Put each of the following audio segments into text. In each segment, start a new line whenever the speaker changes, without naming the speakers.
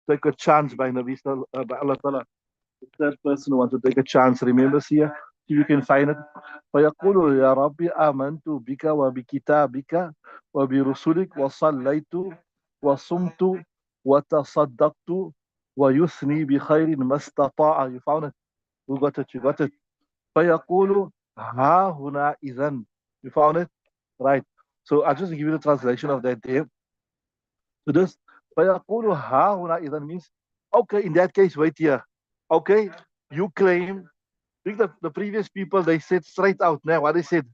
take a chance by by Allah Ta'ala. The third person who wants to take a chance, remember here, you can find it. فيقول يا ربي آمنت بك وبكتابك وبرسلك وصليت وصمت وتصدقت ويثني بخير ما استطاع. You found it. You got it. You got it. فيقول ها هنا إذن. You found it? Right. So I'll just give you the translation of that there. So this فيقول ها هنا إذن means, okay, in that case, wait here. Okay, you claim. I think the previous people, they said straight out now what they said.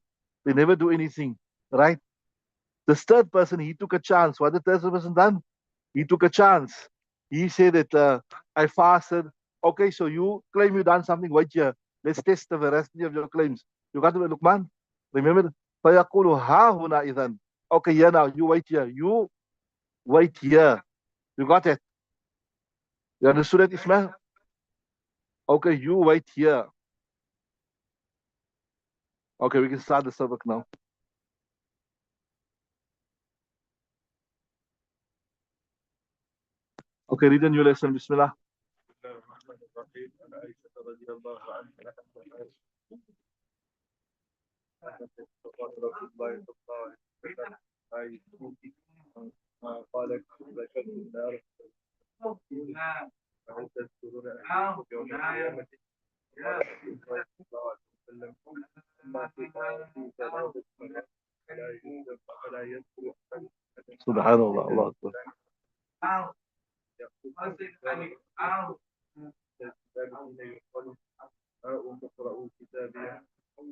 They never do anything, right? The third person, he took a chance. What did the third person done? He took a chance. He said that I fasted. Okay, so you claim you done something. Wait here. Let's test the veracity of your claims. You got to look, man. Remember? فَيَقُولُ هَا هُنَا إِذَنْ. Okay, here now. You wait here. You wait here. You got it? You understood it, Ismail? Okay, you wait here. Okay, we can start the sabak now. Okay, read the new lesson. Bismillah. Subhanallah, Allah Akbar.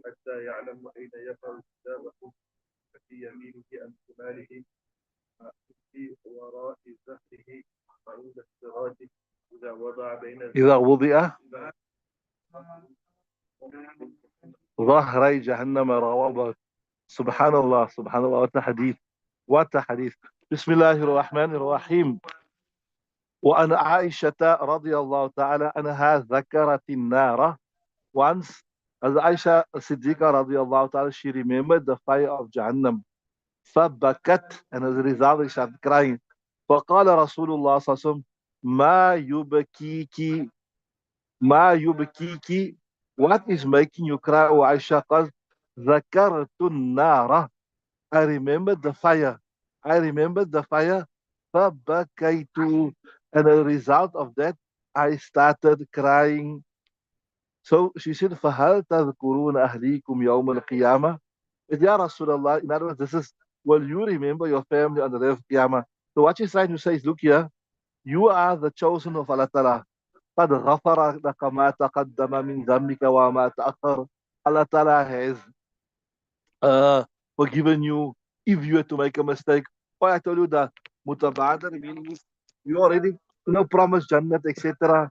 حتى يعلم أين يقع كتابه في يمينه أم شماله في وراء ظهره عند السراج إذا وضع بين إذا وضع ظهري جهنم روابط. سبحان الله سبحان الله. What a hadith. What a hadith. بسم الله الرحمن الرحيم. وأن عائشة رضي الله تعالى عنها ذكرت النار. Once, as Aisha Siddiqa radiallahu ta'ala, she remembered the fire of Jahannam. فبكت, and as a result, she started crying. فقال رسول الله صلى الله عليه وسلم ما يبكيك ما يبكيك. What is making you cry, O Aisha? قال ذكرت النار. I remembered the fire. I remembered the fire. فبكيت, and as a result of that, I started crying. So she said, فَهَلْ تَذْكُرُونَ أَهْلِيكُمْ يَوْمَ الْقِيَامَةِ. Ya Rasulullah, in other words, this is, will you remember your family on the day of Qiyamah? So what she's trying to say is, look here, you are the chosen of Allah Ta'ala. قَدْ غَفَرَ لَكَ مَا تَقَدَّمَ مِنْ ذَنبِكَ وَمَا تَأَخَّرَ. Allah Ta'ala has forgiven you if you had to make a mistake. Why I told you that mutabadar means you already promised Jannat, etc.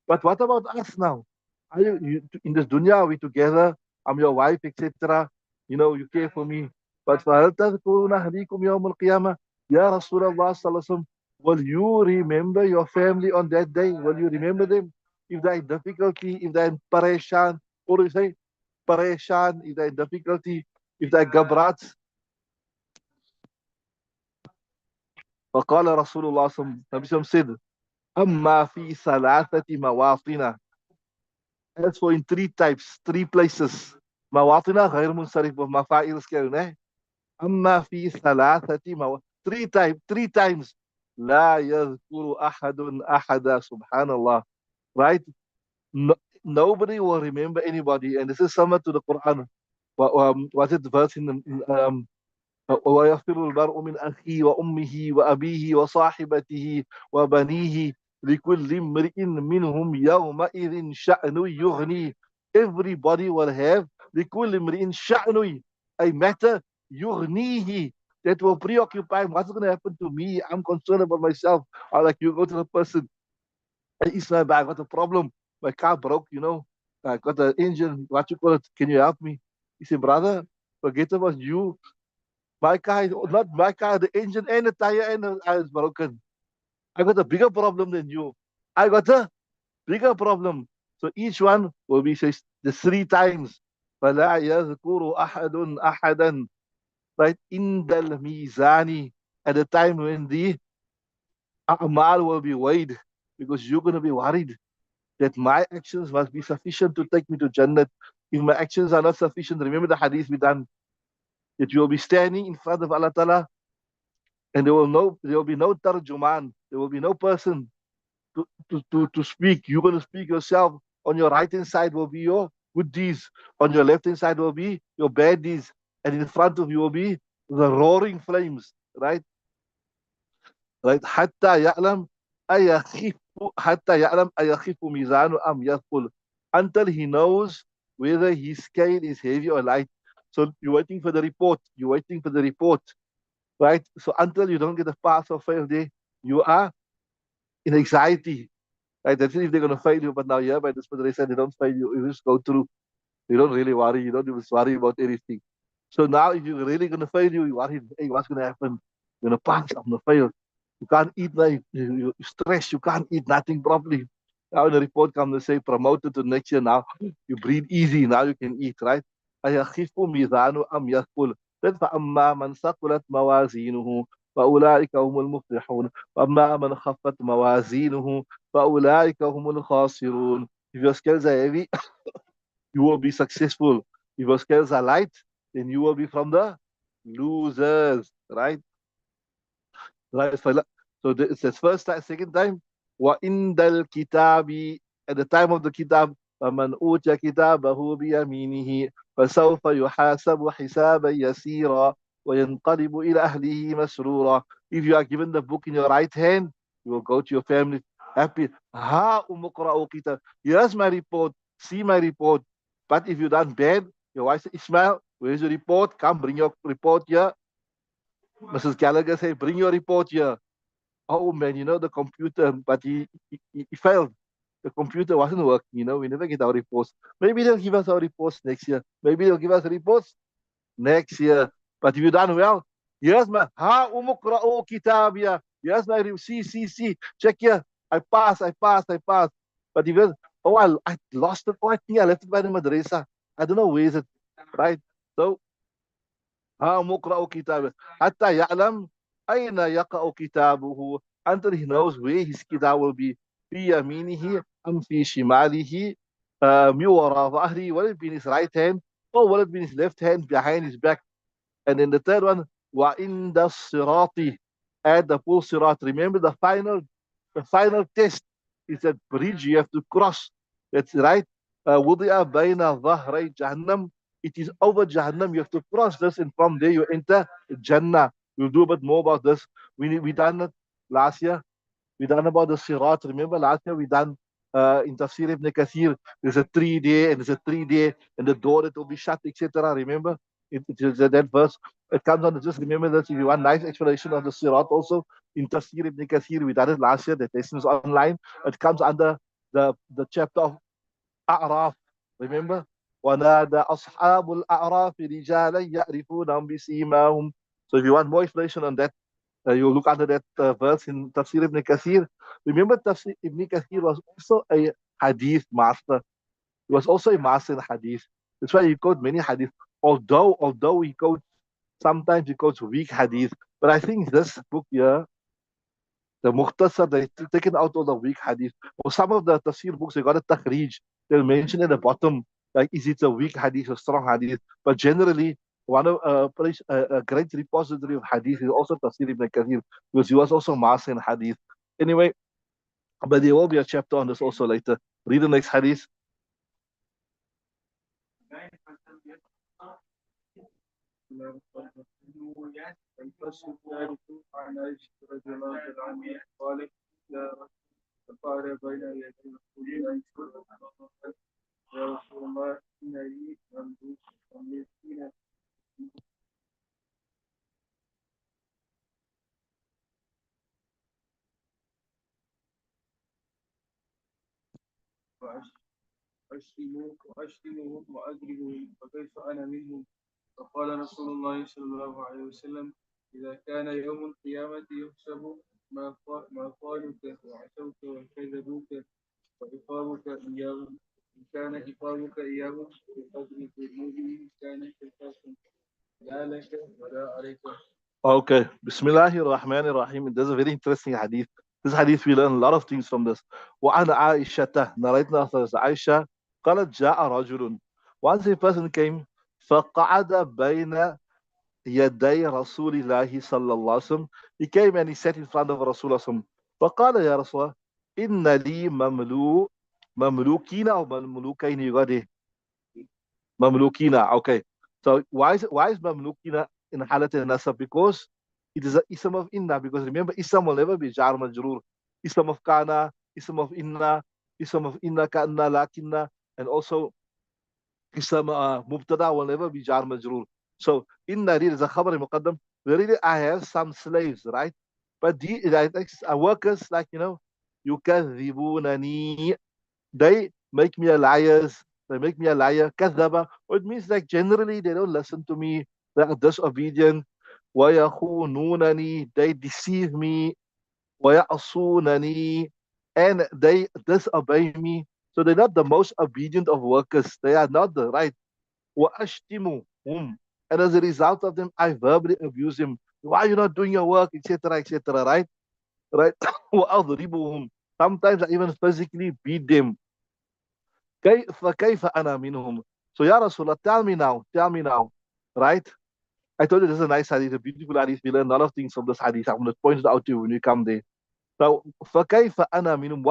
But what about us now? Are you in this dunya? Are we together? I'm your wife, etc. You care for me. But فَهَلْ تَذْكُرُونَ أَهْلِيكُمْ يَوْمَ الْقِيَامَةِ. Ya Rasulullah sallallahu alaihi wasallam, will you remember your family on that day? Will you remember them? If they're in difficulty, if they're in pareshan, or you say pareshan, if they're in difficulty, if they're gabrats. فقال رسول الله صلى الله عليه وسلم said, أما في ثلاثة مواطن. As for in three types, three places. مواطن غير منصرف مفاعيل سكيرون. أما في ثلاثة three times لا يذكر أحد أحدا. Subhanallah. Right? No, nobody will remember anybody. And this is similar to the Quran. Was it the verse in the ويغفر المرء من أخيه وأمه وأبيه وصاحبته وبنيه لكل امرئ منهم يومئذ شأن يغني. Everybody will have لكل امرئ شأن, a matter يغنيه, that will preoccupy him. What's going to happen to me? I'm concerned about myself. Or like you go to the person, hey, Ismail, I got a problem. My car broke, I got the engine, what you call it, can you help me? He said, brother, forget about you. My car is not my car, the engine and the tire and the tire is broken. I got a bigger problem than you. I got a bigger problem. So each one will be says the three times. فَلَا يَذْكُرُ أَحَدٌ أَحَدًا. Right? In the mizani, at the time when the a'mal will be weighed. because you're going to be worried that my actions must be sufficient to take me to Jannah. If my actions are not sufficient, remember the hadith we done, that you will be standing in front of Allah Ta'ala and there will be no tarjuman, there will be no person to speak. You're going to speak yourself. On your right hand side will be your good deeds. On your left hand side will be your bad deeds. And in front of you will be the roaring flames. Right? Right? حتى يعلم أيخف ميزانه أم يثقل, until he knows whether his scale is heavy or light. So you're waiting for the report. You're waiting for the report. Right? So until you don't get a pass or fail there, you are in anxiety. Right? That's if they're going to fail you. But now, yeah, by this madrasa, they don't fail you. You just go through. You don't really worry. You don't even worry about anything. So now, if you're really going to fail, you worry, hey, what's going to happen? You're going to pass, I'm going to fail. You can't eat, like, you're stressed. You can't eat nothing properly. Now, when the report comes, they say promoted to next year. Now, you breathe easy. Now you can eat, right? أيخف ميزانه أم يثقل. Then فأما من ثقلت موازينه فأولئك هم المفلحون وأما من خفت موازينه فأولئك هم الخاسرون. If your scales are heavy, you will be successful. If your scales are light, then you will be from the losers, right? Right. So it's the first time, second time. وَإِنْدَ الْكِتَابِ, at the time of the kitab, فَمَنْ أُوتِيَ كِتَابَهُ بِيَمِينِهِ فَسَوْفَ يُحَاسَبُ حِسَابًا يَسِيرًا وَيَنْقَلِبُ إِلَى أَهْلِهِ مَسْرُورًا. If you are given the book in your right hand, you will go to your family happy. Ha umqra'u kitab. Here's my report. See my report. But if you done bad, your wife said, Ismail, where's your report? Come, bring your report here. Mrs. Gallagher said, bring your report here. Oh man, the computer, but he failed. The computer wasn't working, we never get our reports. Maybe they'll give us our reports next year. Maybe they'll give us reports next year. But if you done well, here's my umuqra'u kitabia. Here's my see. Check here. I passed. But if you, I lost it. Oh, I think I left it by the madrasa. I don't know where is it. Right? So ها مقرأ كتابه حتى يعلم أين يقع كتابه, until he knows where his kitab will be, في يمينه أم في شماله, من وراء ظهره, will it be in his right hand or will it be in his left hand behind his back. And then the third one, وَإِنْدَ الصِّرَاطِ, at the full sirat. Remember the final test is that bridge you have to cross. That's right. وُضِعَ بَيْنَ ظَهْرَيْ جَهَنَّمْ, it is over Jahannam. You have to cross this, and from there you enter Jannah. We'll do a bit more about this. We done it last year. We done about the Sirat. Remember last year we done in Tafsir ibn Kathir. There's a tree there, and there's a tree there, and the door that will be shut, etc. Remember? It is that verse. It comes on. Just remember this. If you want nice explanation of the Sirat also in Tafsir ibn Kathir, we done it last year. The lesson is online. It comes under the chapter of A'raf. Remember? ونادى أصحاب الأعراف رجالا يعرفونهم بسيماهم. So if you want more explanation on that, you look under that verse in Tafsir ibn Kathir. Remember, Tafsir ibn Kathir was also a hadith master. He was also a master in hadith. That's why he quotes many hadith. Although he quotes, sometimes he quotes weak hadith. But I think this book here, the Mukhtasar, they taken out all the weak hadith. Or some of the tafsir books, they got a takhrij. They'll mention at the bottom, like, is it a weak hadith or strong hadith? But generally, one of a great repository of hadith is also Tafsir ibn Kathir, because he was also master in hadith. Anyway, but there will be a chapter on this also later. Read the next hadith. الفصل الثالث عن عائشة رضي الله عنها قالت فقال بين يدي رسول الله صلى الله عليه وسلم يا رسول الله إن لي مملوك ومسكين وأشتمهم وأضربهم فكيف أنا منهم. فقال رسول الله صلى الله عليه وسلم إذا كان يوم القيامة يحسب ما قالوك وعصوك وكذبوك وعقابك إياهم. إن كان عقابك إياهم بقدر ذنوبهم كان قصاصا لا لك ولا عليك. Okay, Bismillahir Rahmanir Rahim. There's a very interesting hadith. This hadith, we learn a lot of things from this. وعن عائشة, narrating after Aisha, قالت جاء رجل. Once a person came, فقعد بين يدي رسول الله صلى الله عليه وسلم. He came and he sat in front of Rasulullah صلى الله عليه وسلم. فقال يا رسول الله إن لي مملوكين أو مملوكين. You got it. Mamlukina. Okay. So why is Mamlukina in Halat al Nasab? Because it is a ism of inna. Because remember, ism will never be jar majroor. Ism of kana, ism of inna kanna lakinna, and also ism mubtada will never be jar majroor. So inna is a khabar muqaddam. Really, I have some slaves, right? But workers, like, yukadhibunani, they make me a liar. They make me a liar. Kadhaba. It means like generally they don't listen to me. They are disobedient. وَيَخُونُونَنِي. They deceive me. وَيَعْصُونَنِي. And they disobey me. So they're not the most obedient of workers. They are not the right. وَأَشْتِمُهُمْ. And as a result of them, I verbally abuse him. Why are you not doing your work, etc., etc., right? Right? وَأَضْرِبُهُمْ. Sometimes I even physically beat them. فكيف أنا منهم. So Ya Rasulullah, tell me now, right? I told you this is a nice hadith, a beautiful hadith. We learn a lot of things from this hadith. I'm going to point it out to you when you come there. So فكيف أنا منهم.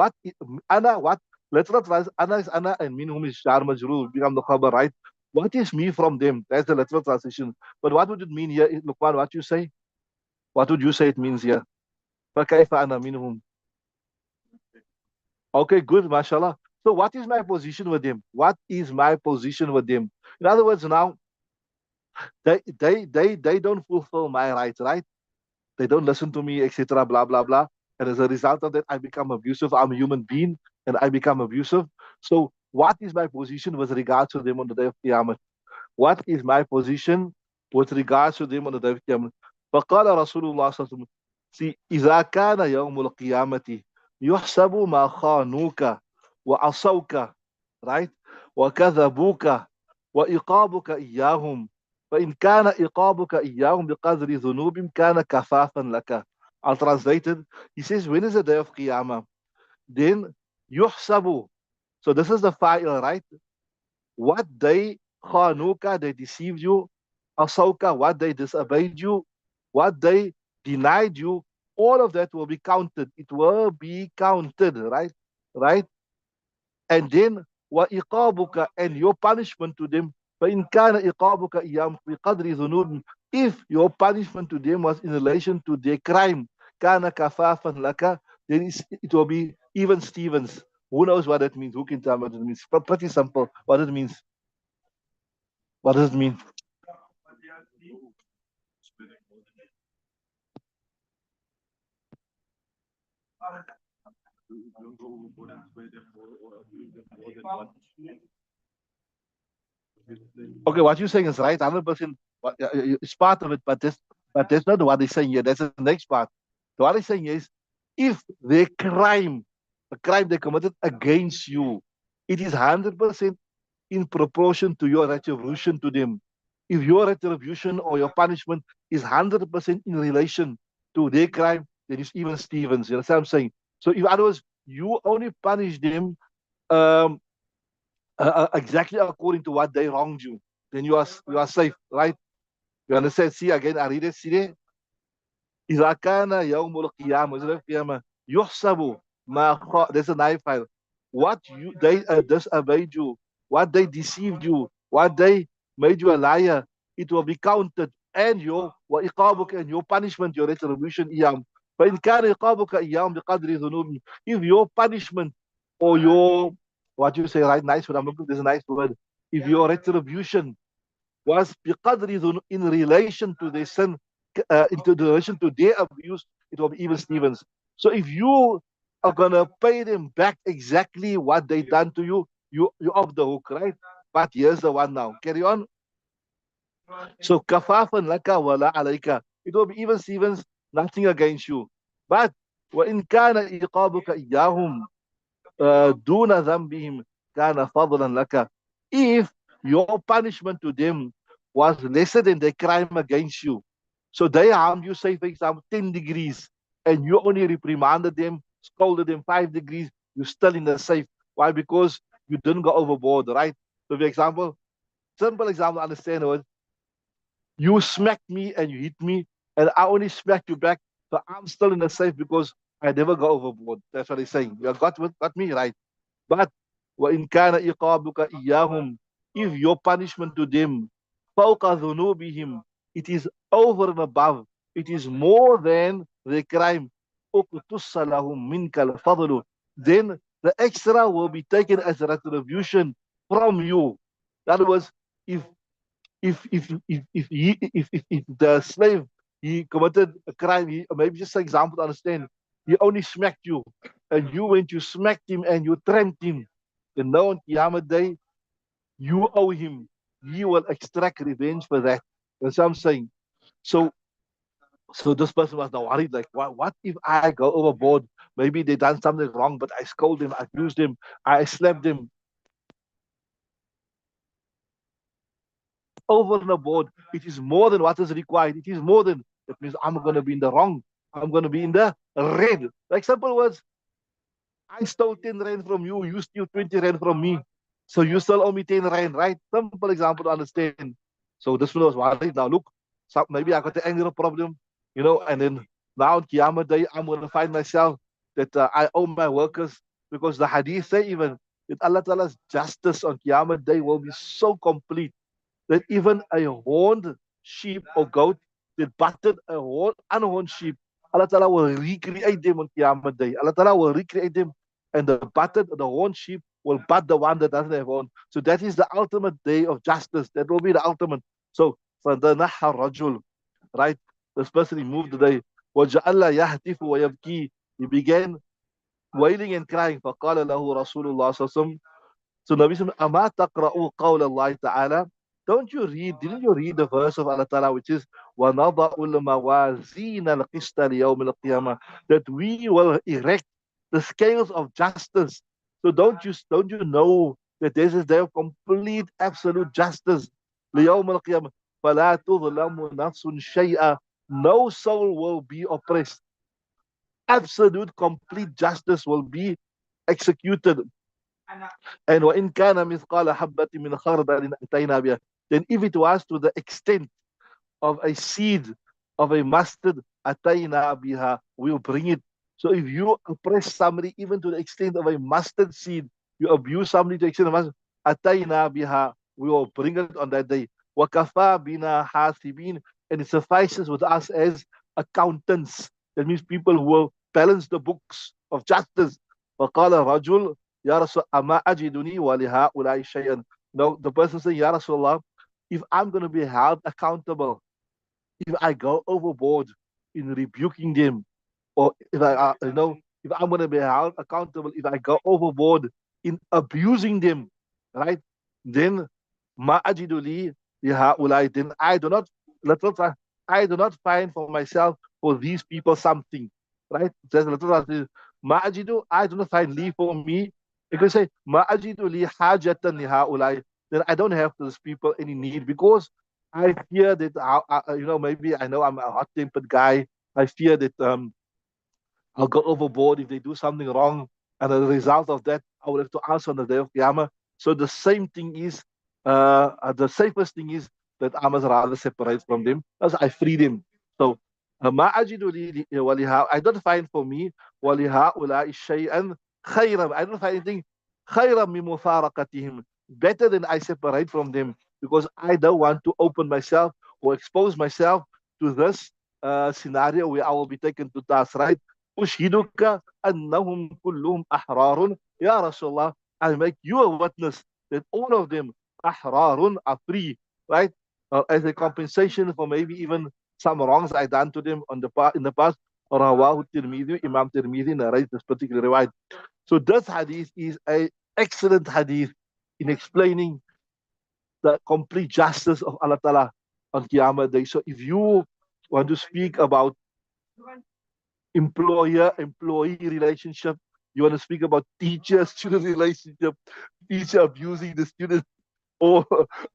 أنا what? Let's not try. أنا is أنا and minhum is shar majrur, become the khabar, right? What is me from them? That's the literal translation. But what would it mean here? Luqman, what you say? What would you say it means here? فكيف أنا منهم. Okay, good, mashallah. So what is my position with them? What is my position with them? In other words, now they don't fulfill my rights, right? They don't listen to me, etc. Blah blah blah. And as a result of that, I become abusive. I'm a human being, and I become abusive. So what is my position with regards to them on the day of Qiyamah? What is my position with regards to them on the day of Qiyamah? فقال رسول الله صلى الله عليه وسلم. See, إذا كان يوم القيامة يحسب ما خانوك وعصوك, right? وكذبوك وإقابك إياهم. فإن كان إقابك إياهم بقدر ذنوب كان كفافا لك. I'll translate it. He says, when is the day of Qiyamah? Then يحسب. So this is the fa'il, right? What they khanuka, they deceived you. Asauka, what they disobeyed you. What they denied you. All of that will be counted. It will be counted, right? Right? And then wa iqabuka, and your punishment to them. فَإِنْ كَانَ إِقَابُكَ إِيَّاهُمْ بِقَدْرِ ذُنُوبٍ. If your punishment to them was in relation to their crime, كَانَ كَفَافًا لَكَ, then it will be even Stevens. Who knows what that means? Who can tell me what it means? Pretty simple. What it means? What does it mean? Okay, what you're saying is right, 100%. It's part of it, but that's not what he's saying here. That's the next part. So what he's saying is, if their crime, the crime they committed against you, it is 100% in proportion to your retribution to them. If your retribution or your punishment is 100% in relation to their crime, then it's even Stevens. You understand what I'm saying? So, in other words, you only punish them um, exactly according to what they wronged you. Then you are safe, right? You understand? See again, I read it. See there. إذا كان يوم القيامة يحسب there's a knife file. What they disobeyed you, what they deceived you, what they made you a liar, it will be counted, and your وإقابك, and your punishment, your retribution إياهم. فإن كان إقابك إياهم بقدر ذنوب. If your punishment or your, what you say, right? Nice word. I'm looking. There's a nice word. If your retribution was بقدر in relation to their sin, into the relation to their abuse, it will be even Stevens. So if you are gonna pay them back exactly what they done to you, you're off the hook, right? But here's the one now. Carry on. So kafafan laka wala alayka. It will be even Stevens, nothing against you. But وإن كان إيقابك إياهم دون ذنبهم كان فضلا لك. If your punishment to them was lesser than their crime against you, so they harmed you, say for example 10 degrees, and you only reprimanded them, scolded them 5 degrees, you're still in the safe. Why? Because you didn't go overboard, right? So, for example, simple example, understand was you smacked me and you hit me, and I only smacked you back. So I'm still in the safe because I never go overboard. That's what he's saying. You got me right. But وَإِنْ كَانَ إِقَابُكَ إِيَّاهُمْ, if your punishment to them فَوْقَ ذُنُوبِهِمْ, it is over and above, it is more than the crime, أُقْتُصَّ لَهُمْ مِنْكَ الْفَضْلُ, then the extra will be taken as a retribution from you. In other words, if if the slave, he committed a crime, maybe just an example to understand, he only smacked you, and you went, you smacked him and you tramped him, then now on Qiyamah Day you owe him, he will extract revenge for that. That's what I'm saying. So so this person was now worried, like, what if I go overboard? Maybe they done something wrong, but I scold them, I abused them, I slapped them over and above. It is more than what is required. It is more than, that means I'm going to be in the wrong. I'm going to be in the red. Like simple words, I stole 10 rand from you, you steal 20 rand from me. So you still owe me 10 rand, right? Simple example to understand. So this one was worried. Now look, maybe I got the anger problem, and then now on Qiyamah Day, I'm going to find myself that I owe my workers, because the hadith say even that Allah Ta'ala's justice on Qiyamah Day will be so complete that even a horned sheep or goat that butted a unhorned sheep, Allah Ta'ala will recreate them on Qiyamah Day. Allah Ta'ala will recreate them, and the horned sheep will butt the one that doesn't have horn. So that is the ultimate day of justice. That will be the ultimate. So, فَدَنَحَ الرَّجُلُ, right? This person, he moved today. وَجَعَلَّ يَهْتِفُ وَيَبْكِي. He began wailing and crying. فَقَالَ لَهُ رَسُولُ اللَّهِ صَلَّى اللَّهُ عَلَيْهِ وسلم, so Nabi said, Ama taqra'u qawla Allah Ta'ala. Didn't you read the verse of Allah Ta'ala, which is, وَنَضَعُ الْمَوَازِينَ الْقِسْطَ لِيَوْمِ الْقِيَامَةِ, that we will erect the scales of justice. So don't you know that this is day of complete, absolute justice? لِيَوْمِ الْقِيَامَةِ فَلَا تُظْلَمُ نَفْسٌ شَيْئًا. No soul will be oppressed. Absolute, complete justice will be executed. And وَإِنْ كَانَ مِثْقَالَ حَبَّةٍ مِنْ خَرْدَلٍ أَتَيْنَا بِهَا, then if it was to the extent of a seed of a mustard, أَتَيْنَا بِهَا, we'll bring it. So if you oppress somebody even to the extent of a mustard seed, you abuse somebody to the extent of mustard, أَتَيْنَا بِهَا, we will bring it on that day. وَكَفَى بِنَا حَاسِبِينَ, and it suffices with us as accountants. That means people who will balance the books of justice. فَقَالَ رَجُلٌ Ya Rasul, ama ajiduni wa lihaulai shay'an. No, the person saying, Ya Rasulullah, if I'm going to be held accountable, if I go overboard in rebuking them, or if if I'm going to be held accountable, if I go overboard in abusing them, right? Then ma ajiduli lihaulai, then I do not find for myself, for these people, something, right? Says ma ajidu, I do not find li for me. You can say, Ma ajidu li hajatan li haulai, then I don't have those people any need, because I fear that, maybe I know I'm a hot tempered guy. I fear that I'll go overboard if they do something wrong. And as a result of that, I will have to answer on the day of Qiyamah. So the safest thing is that I must rather separate from them, as I free them. So, ما أجد I don't find for me ولهؤلاء شيئا خيرا. I don't find anything خيرا من مفارقتهم, better than I separate from them, because I don't want to open myself or expose myself to this scenario where I will be taken to task, right? أشهدك أنهم كلهم أحرار يا رسول الله, I make you a witness that all of them أحرار are free, right? As a compensation for maybe even some wrongs I done to them in the past. Rawahu Tirmidhi, Imam Tirmidhi narrates this particular riwayat. So this hadith is a excellent hadith in explaining the complete justice of Allah Ta'ala on Qiyamah Day. So if you want to speak about employer-employee relationship, you want to speak about teacher-student relationship, teacher abusing the student, or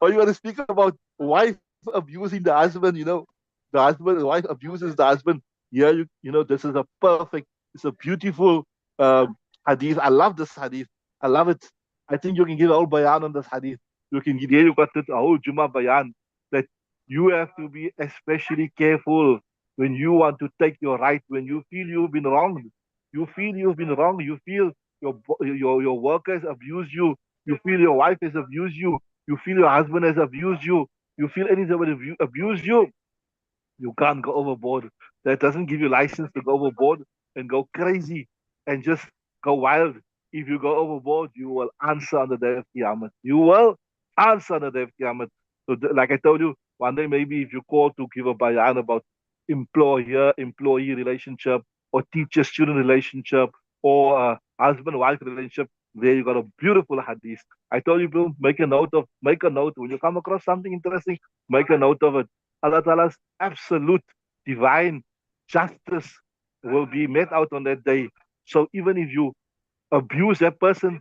or you want to speak about wife abusing the husband, the wife abuses the husband. Yeah, this is a perfect, it's a beautiful um, hadith. I love this hadith. I love it. I think you can give a whole bayan on this hadith. You got it, a whole Juma bayan that you have to be especially careful when you want to take your right, when you feel you've been wronged. You feel you've been wronged. You feel your workers abuse you. You feel your wife has abused you. You feel your husband has abused you. You feel anybody abuse you. You can't go overboard. That doesn't give you license to go overboard and go crazy and just go wild. If you go overboard, you will answer on the day of Qiyamah. You will answer on the day of Qiyamah. So, like I told you, one day maybe if you call to give a bayan about employer-employee relationship or teacher-student relationship or husband-wife relationship, there you got a beautiful hadith. I told you, bro, make a note when you come across something interesting, make a note of it. Allah Ta'ala's absolute divine justice will be met out on that day. So even if you abuse that person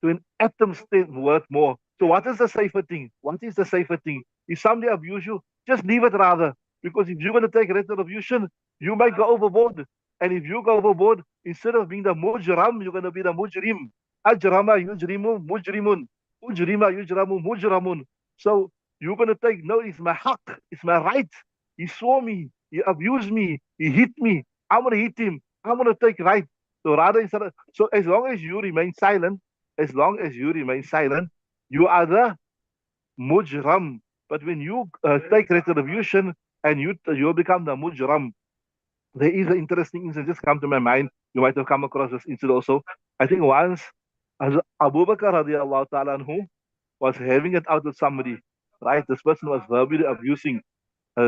to an atom's worth more. So what is the safer thing? What is the safer thing? If somebody abuse you, just leave it rather. Because if you're going to take retribution, you might go overboard. And if you go overboard, instead of being the mujram, you're going to be the mujrim. Ajrama yujrimu mujrimun. Ujrima yujramu mujramun. So you're going to take, no, it's my haq, it's my right. He saw me, he abused me, he hit me. I'm going to hit him. I'm going to take right. So rather, so as long as you remain silent, you are the mujram. But when you take retribution and you become the mujram, there is an interesting incident just come to my mind. You might have come across this incident also. I think once as Abu Bakr radiallahu ta'ala anhu was having it out with somebody, right? This person was verbally abusing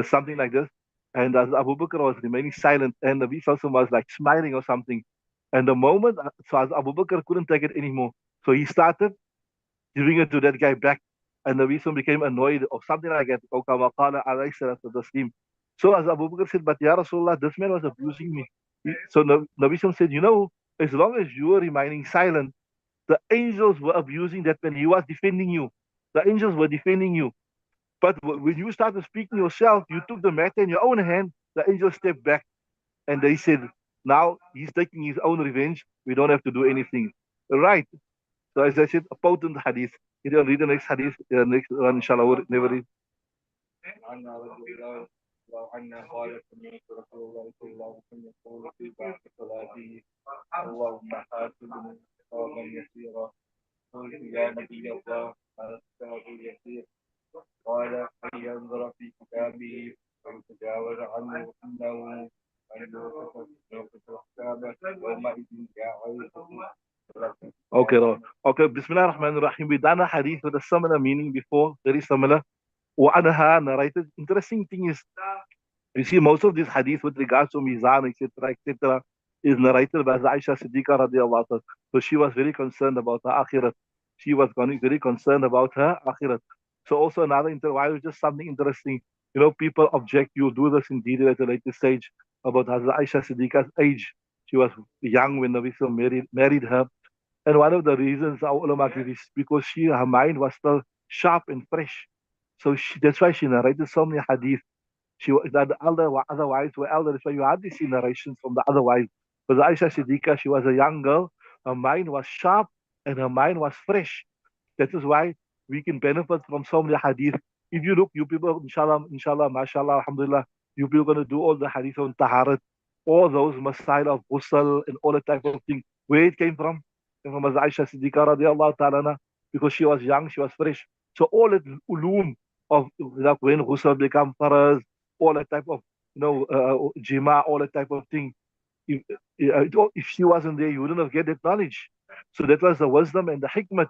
something like this. And as Abu Bakr was remaining silent, and the Prophet was like smiling or something. And the moment, so as Abu Bakr couldn't take it anymore, so he started giving it to that guy back. And the Prophet became annoyed or something like that. So as Abu Bakr said, but Ya Rasulullah, this man was abusing me. So Nabi said, as long as you were remaining silent, the angels were abusing that man. He was defending you. The angels were defending you. But when you started speaking yourself, you took the matter in your own hand, the angels stepped back and they said, now he's taking his own revenge. We don't have to do anything. Right. So as I said, a potent hadith. You will read the next hadith, next one, inshallah, never read.
عن رضي الله عنه قال سمعت رسول الله صلى الله عليه وسلم يقول في بعض صلاته اللهم حاسبني حسابا يسيرا قلت يا نبي الله هذا الكتاب يسير قال أن ينظر في كتابه فيتجاوز عنه إنه
Okay, Lord. Okay, Bismillah ar-Rahman ar-Rahim. We done a hadith with a similar meaning before, very similar. وعنها narrated. Interesting thing is, you see, most of these hadith with regards to Mizan, etc., is narrated by Aisha Siddiqa radiallahu anha. So she was very concerned about her akhirat. She was very concerned about her akhirat. So also another, why was just something interesting. People object, you do this in detail at a later stage about Hazrat Aisha Siddiqa's age. She was young when Nabi married her. And one of the reasons our ulama give is because her mind was still sharp and fresh. So that's why she narrated so many hadith. The other wives were elder. That's why you hardly see narrations from the other wives. But Aisha Siddiqa, she was a young girl. Her mind was sharp and her mind was fresh. That is why we can benefit from so many hadith. If you look, you people, inshallah, mashallah, alhamdulillah, you people going to do all the hadith on taharat, all those masail of ghusl and all that type of thing. Where it came from? It came from Aisha Siddiqa radiallahu ta'ala, because she was young, she was fresh. So all that ulum of like when ghusl become faraz, all that type of, jima, all that type of thing. If she wasn't there, you wouldn't have get that knowledge. So that was the wisdom and the hikmah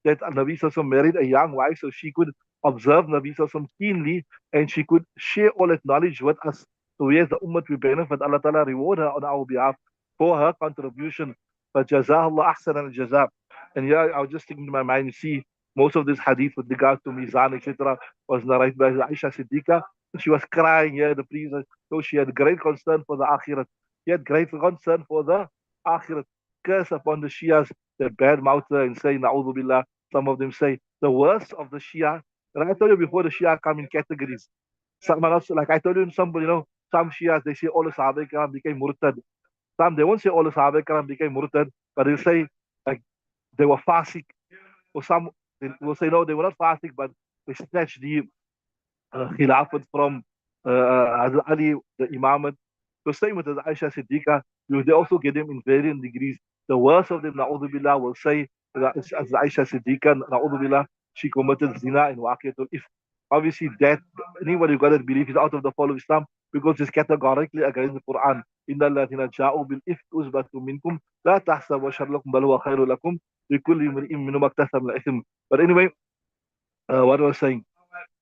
that Nabi Sallallahu married a young wife so she could observe Nabi Sallallahu keenly and she could share all that knowledge with us. So we as the ummah we benefit. Allah Ta'ala reward her on our behalf for her contribution. But Jazahullah ahsan al jazab. And yeah, I was just thinking in my mind, you see, most of this hadith with regards to Mizan, etc., was narrated by Aisha Siddiqa. She was crying here, the priest. So she had great concern for the akhirat. He had great concern for the akhirat. Curse upon the Shias that bad mouth and say, Na'udhu Billah. Some of them say, the worst of the Shia. And I told you before, the Shia come in categories. Someone else, like I told you, some some Shias, they say all the Sahaba Ikram became murtad. Some, they won't say all the Sahaba Ikram became murtad, but they'll say like they were fasik. Or some, they will say, no, they were not fasik, but they snatched the Khilafat from Hazrat Ali, the Imamate. So same with the Aisha Siddiqa, they also get them in varying degrees. The worst of them, Na'udhu Billah, will say that as Aisha Siddiqa, Na'udhu Billah, she committed zina in Waqiatul If. Obviously, that anybody who got that belief is out of the fold of Islam because it's categorically against the Quran. إن الذين جاءوا بالإفك عصبة منكم لا تحسبوا شر لكم بل هو خير لكم لكل امرئ منهم اكتسب من الإثم. But anyway, what I was saying,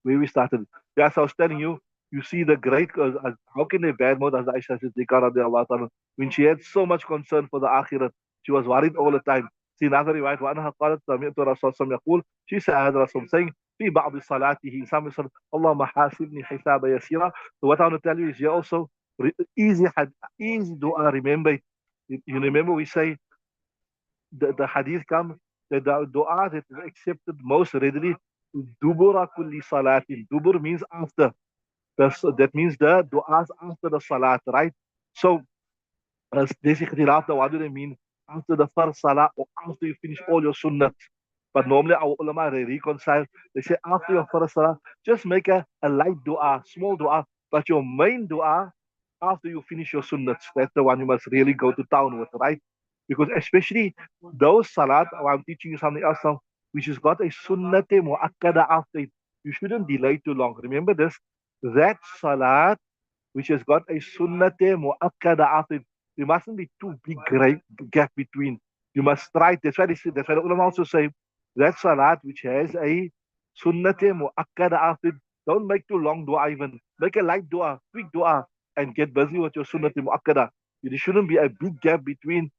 where we started. Yes, I was telling you, you see the great, how can they bad mouth as Aisha Siddiqa radiallahu ta'ala, when she had so much concern for the akhirat, she was worried all the time. See another riwayat, وأنها قالت سمعت الرسول صلى الله عليه وسلم يقول, she said, had Rasul saying, في بعض صلاته, some said, اللهم حاسبني حساب يسيرا. So what I want to tell you is here also, easy, easy dua, remember it. You remember we say, the hadith comes that the dua that is accepted most readily, dubura kulli salatin. Dubur means after. That means the du'as after the salat, right? So, there's ikhtilaf, what do they mean? After the first salah or after you finish all your sunnah. But normally our ulama, they reconcile. They say after your first salah, just make a light dua, small dua, but your main dua after you finish your sunnah. That's the one you must really go to town with, right? Because especially those salat, I'm teaching you something else now, which has got a sunnate mu'akkada after it. You shouldn't delay too long. Remember this, that salat which has got a sunnate mu'akkada after it. There mustn't be too big gap between. You must try. That's why they say. That's why the ulama also say that salat which has a sunnate mu'akkada after it. Don't make too long dua even. Make a light dua, quick dua, and get busy with your sunnate mu'akkada. There shouldn't be a big gap between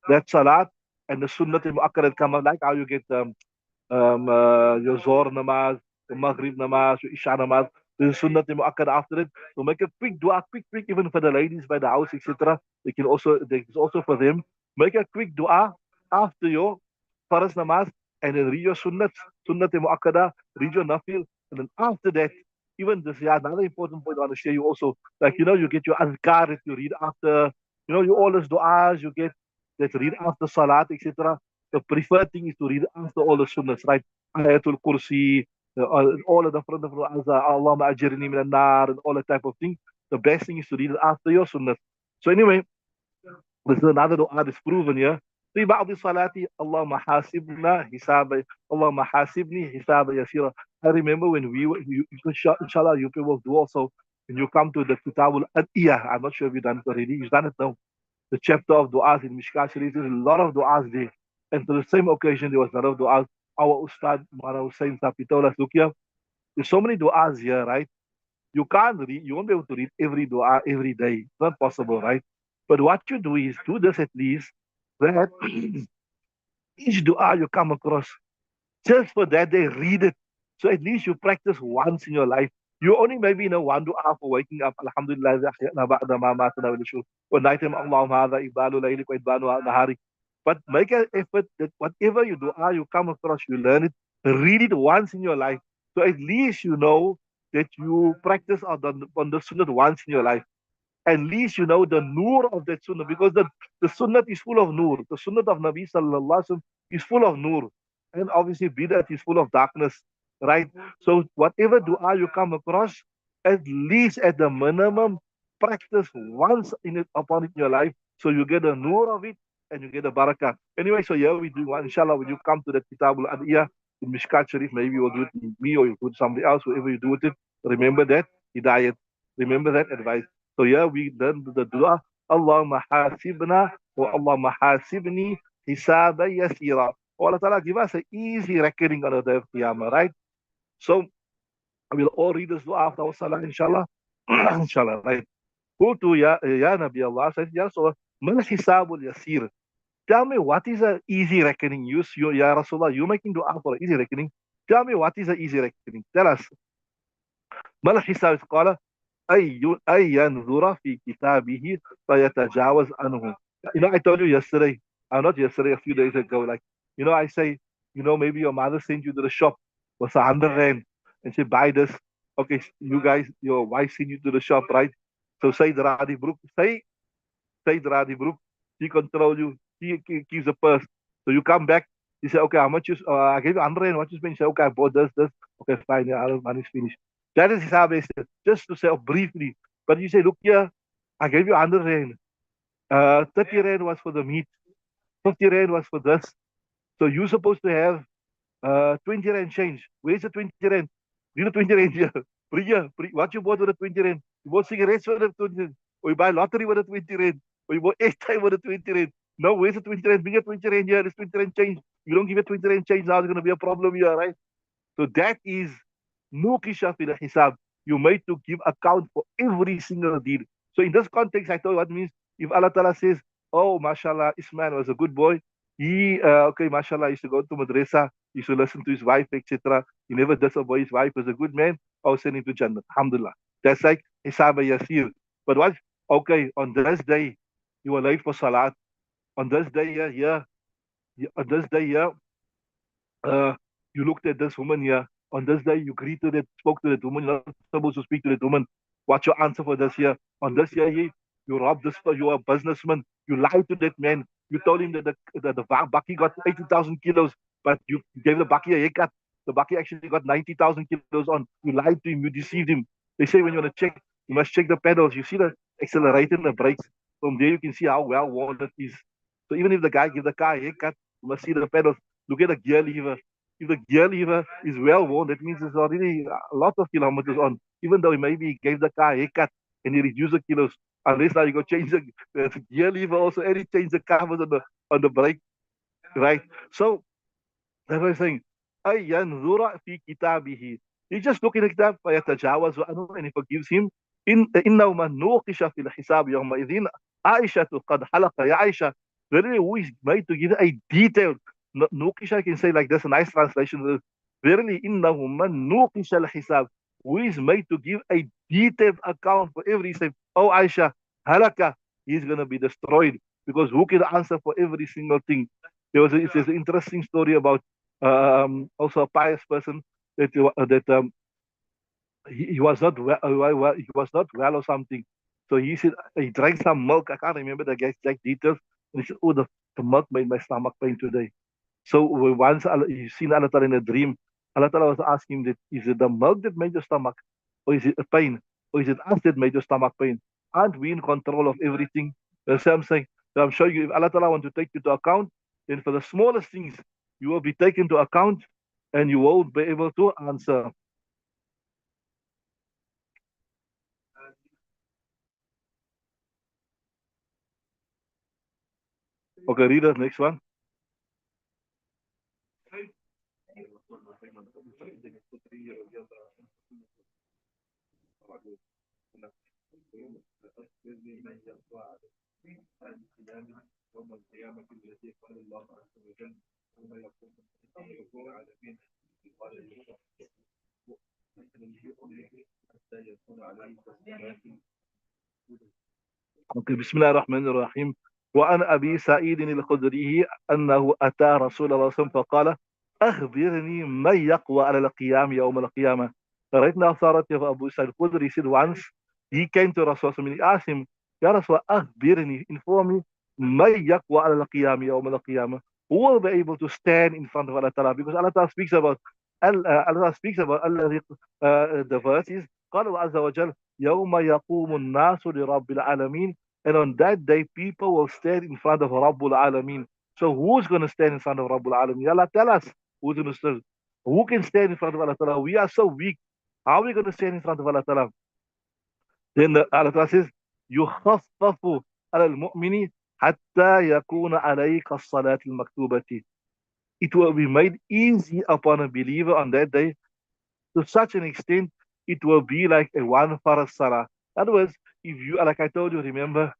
that salat and the sunnate mu'akkada. Come out like how you get your Zohr namaz, your Maghrib namaz, your Isha namaz. There's Sunnat Mu'akkad after it. So make a quick dua, quick, even for the ladies by the house, etc. It's also for them. Make a quick dua after your Faraz namaz and then read your Sunnat Mu'akkada, read your Nafil. And then after that, even this, yeah, another important point I want to share you also. Like, you get your azkar that you read after, you all those du'as you get that read after Salat, etc. The preferred thing is to read after all the sunnahs, right? Ayatul Kursi, all of the front of Allahumma ajirni min nar and all that type of thing. The best thing is to read it after your sunnahs. So anyway, this is another dua that's proven here. في بعض صلاتي اللهم حاسبنا حسابا اللهم حاسبني حسابا يسيرا. I remember when inshallah you people do also when you come to the Kitabul Adiyah. I'm not sure if you've done it already. You've done it now, the chapter of du'as in Mishkaat Shareef. There's a lot of du'as there. And to the same occasion, there was a lot of du'as. Our Ustad, Mara Hussain Safi told us, look here, there's so many du'as here, right? You can't read, you won't be able to read every du'a every day. It's not possible, right? But what you do is do this at least, that each du'a you come across, just for that they read it. So at least you practice once in your life. You only maybe know one dua for waking up. Alhamdulillah, or night time, Allahumma hadha ibalu laylik wa idbanu nahari. But make an effort that whatever you dua you come across, you learn it, read it once in your life. So at least you know that you practice on the sunnah once in your life. At least you know the nur of that sunnah, because the sunnah is full of nur. The sunnah of Nabi sallallahu alaihi wasallam is full of nur. And obviously bid'at is full of darkness, right? So whatever dua you come across, at least at the minimum, practice once upon it in your life, so you get the nur of it and you get the barakah. Anyway, so here we do one. Inshallah, when you come to the Kitabul Adiyah in Mishkat Sharif, maybe you'll do it with me or you do it with somebody else, whoever you do with it. Remember that hidayat. Remember that advice. So yeah, we done the dua. Allahumma hasibna wa Allahumma hasibni hisaba yasira. Allah Ta'ala give us an easy reckoning on the day of Qiyamah, right? So we'll all read this dua after our salah, inshallah. Inshallah, right? Qultu ya Nabi Allah, said, Ya Rasulullah, mal hisabul yasir. Tell me what is an easy reckoning? Ya Rasulullah, you making dua for an easy reckoning. Tell me what is an easy reckoning. Tell us. Mal hisab qala أي ينظر في كتابه فيتجاوز عنه. I told you yesterday, not yesterday, a few days ago, like, I say, maybe your mother sent you to the shop with 100 rand and say, buy this. Okay, you guys, your wife sent you to the shop, right? So say Radi Broek, say Radi Broek, he control you, he keeps the purse. So you come back, you say, okay, how much you, I gave you 100, what you spend? You say, okay, I bought this. Okay, fine, yeah, all the money's finished. That is how they said, just to say briefly. But you say, look here, I gave you 100 rand. 30 rand was for the meat, 50 rand was for this. So you're supposed to have 20 rand change. Where's the 20 rand? Bring the 20 rand here. Bring here. What you bought with the 20 rand? You bought cigarettes with the 20 rand. Or you buy lottery with the 20 rand. Or you bought airtime with the 20 rand. No, where's the 20 rand? Bring your 20 rand here. There's 20 rand change. You don't give a 20 rand change now, there's going to be a problem here, right? So that is Nukisha fil hisab. You made to give account for every single deed. So in this context, I told you what it means. If Allah Ta'ala says, oh, mashallah, Ismail was a good boy. He, okay, mashallah, used to go to madrasa, used to listen to his wife, etc. He never disobeyed his wife, was a good man. I'll send him to Jannah. Alhamdulillah. That's like hisab yasir. But what? Okay, on this day, you were late for salat. On this day, on this day, uh, you looked at this woman here. On this day, you greeted it, spoke to that woman. You're not supposed to speak to that woman. What's your answer for this year? On this year, you robbed this, you are a businessman. You lied to that man. You told him that the Baki got 80,000 kilos, but you gave the Baki a haircut. The Baki actually got 90,000 kilos on. You lied to him. You deceived him. They say when you want to check, you must check the pedals. You see the accelerator and the brakes. From there, you can see how well worn it is. So even if the guy give the car a haircut, you must see the pedals. Look at the gear lever. If the gear lever is well worn, that means there's already a lot of kilometers on. Even though he maybe gave the car a haircut and he reduced the kilos, unless now you go change the gear lever also, and he change the covers on the brake, right? So that's what I'm saying. أَيْ يَنْظُرَ فِي كِتَابِهِ. He just look in the kitab, فَيَتَجَاوَزُ عَنْهُ, and he forgives him. إِنَّهُ مَنْ نُوقِشَ فِي الْحِسَابِ يَوْمَئِذٍ عَائِشَةُ قَدْ حَلَقَ يَا عَائِشَةُ. Verily, who is made to give a detailed, Nukisha can say like this, a nice translation. Verily, إِنَّهُ مَنْ نُوقِشَ الْحِسَابِ, who is made to give a detailed account for every step. Oh, Aisha, halaka, he's going to be destroyed, because who can answer for every single thing? There's an interesting story about also a pious person that he was not he was not well or something. So he said he drank some milk. I can't remember the exact details. And he said, "Oh, the milk made my stomach pain today." So once he seen Allah Ta'ala in a dream, Allah Ta'ala was asking him that, is it the milk that made your stomach, or is it a pain, or is it us that made your stomach pain? Aren't we in control of everything? That's what I'm saying. So I'm showing you, if Allah Ta'ala want to take you to account, then for the smallest things, you will be taken to account and you won't be able to answer. Okay, read the next one. اوكي بسم الله الرحمن الرحيم. وعن ابي سعيد الخدري انه اتى رسول الله صلى الله عليه وسلم فقال اخبرني من يقوى على القيام يوم القيامه. Right now, Sarat of Abu Sa'id Khudri said once he came to Rasul and he asked him, Ya Rasul, akhbirni, inform me, may yaqwa ala al-qiyam yawm al-qiyamah, who will be able to stand in front of Allah Ta'ala? Because Allah Ta'ala speaks about Allah speaks about the verse is قال الله عز وجل يوم يقوم الناس لرب العالمين. And on that day, people will stand in front of Rabbul Alameen. So who's going to stand in front of Rabbul Alameen? Allah, tell us who's going to stand. Who can stand in front of Allah Ta'ala? We are so weak. How are we going to stand in front of Allah Ta'ala? Then Allah Ta'ala says, يخفف على المؤمن حتى يكون عليك الصلاة المكتوبة. It will be made easy upon a believer on that day to such an extent it will be like a one farad salah. In other words, if you, like I told you, remember,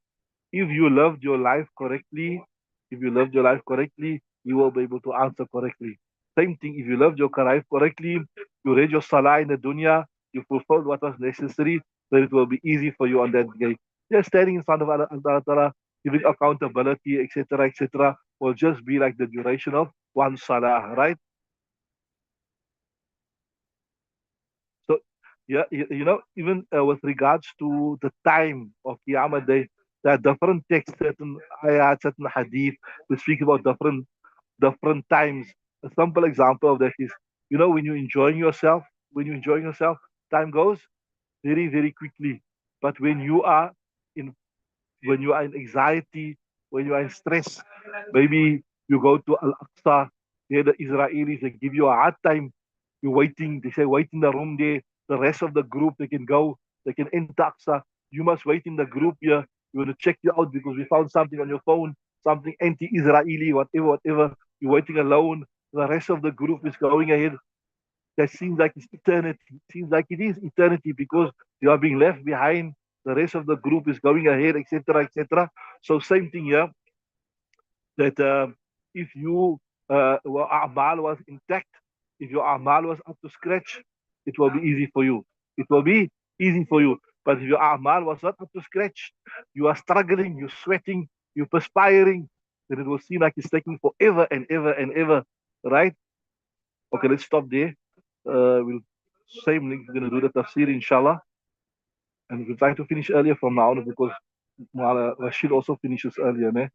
if you loved your life correctly, if you loved your life correctly, you will be able to answer correctly. Same thing, if you loved your life correctly, you read your salah in the dunya, you fulfilled what was necessary, then it will be easy for you on that day. Just standing in front of Allah Ta'ala, giving accountability, etc., will just be like the duration of one salah, right? So Yeah, even with regards to the time of Qiyamah Day, there are different texts, certain ayat, certain hadith, that speak about different times. A simple example of that is, when you're enjoying yourself, time goes very, very quickly. But in when you are in anxiety, when you are in stress, maybe you go to Al Aqsa, there the Israelis, they give you a hard time. You're waiting, they say, wait in the room there. The rest of the group, they can go, they can enter Aqsa. You must wait in the group here. We're going to check you out because we found something on your phone, something anti Israeli, whatever, whatever. You're waiting alone. The rest of the group is going ahead. That seems like it's eternity. It seems like it is eternity because you are being left behind. The rest of the group is going ahead, etc., etc. So same thing here. That if your amal was intact, if your amal was up to scratch, it will be easy for you. It will be easy for you. But if your amal was not up to scratch, you are struggling, you're sweating, you're perspiring, then it will seem like it's taking forever and ever and ever, right? Okay, let's stop there. We'll same link. We're gonna do the tafsir inshallah, and we'll try to finish earlier from now on because Rashid also finishes earlier, man.